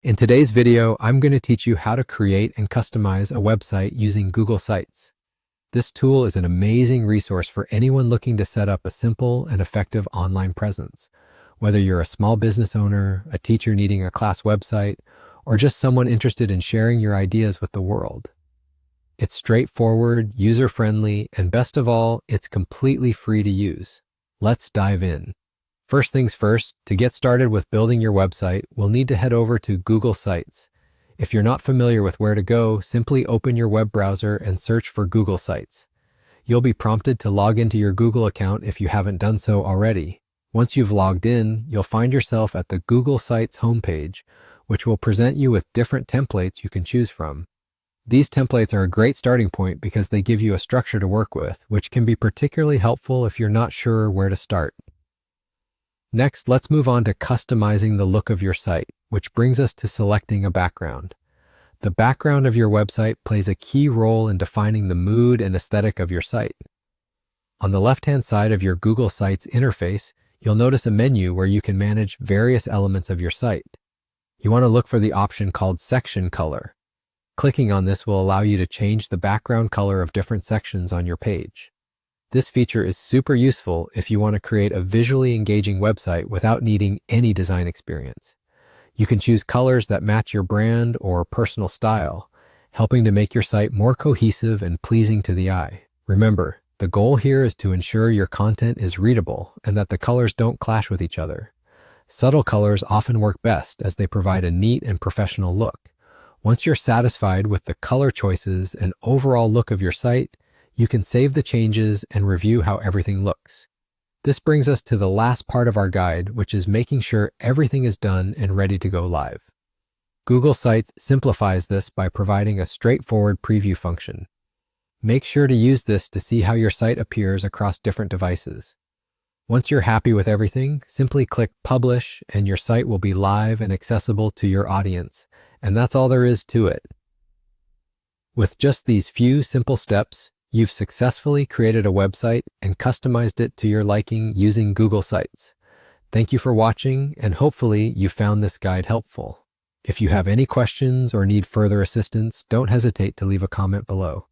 In today's video, I'm going to teach you how to create and customize a website using Google Sites. This tool is an amazing resource for anyone looking to set up a simple and effective online presence. Whether you're a small business owner, a teacher needing a class website, or just someone interested in sharing your ideas with the world. It's straightforward, user-friendly, and best of all, it's completely free to use. Let's dive in. First things first, to get started with building your website, we'll need to head over to Google Sites. If you're not familiar with where to go, simply open your web browser and search for Google Sites. You'll be prompted to log into your Google account if you haven't done so already. Once you've logged in, you'll find yourself at the Google Sites homepage, which will present you with different templates you can choose from. These templates are a great starting point because they give you a structure to work with, which can be particularly helpful if you're not sure where to start. Next, let's move on to customizing the look of your site, which brings us to selecting a background. The background of your website plays a key role in defining the mood and aesthetic of your site. On the left-hand side of your Google Sites interface, you'll notice a menu where you can manage various elements of your site. You want to look for the option called Section Color. Clicking on this will allow you to change the background color of different sections on your page. This feature is super useful if you want to create a visually engaging website without needing any design experience. You can choose colors that match your brand or personal style, helping to make your site more cohesive and pleasing to the eye. Remember, the goal here is to ensure your content is readable and that the colors don't clash with each other. Subtle colors often work best as they provide a neat and professional look. Once you're satisfied with the color choices and overall look of your site, you can save the changes and review how everything looks. This brings us to the last part of our guide, which is making sure everything is done and ready to go live. Google Sites simplifies this by providing a straightforward preview function. Make sure to use this to see how your site appears across different devices. Once you're happy with everything, simply click Publish and your site will be live and accessible to your audience. And that's all there is to it. With just these few simple steps, you've successfully created a website and customized it to your liking using Google Sites. Thank you for watching, and hopefully you found this guide helpful. If you have any questions or need further assistance, don't hesitate to leave a comment below.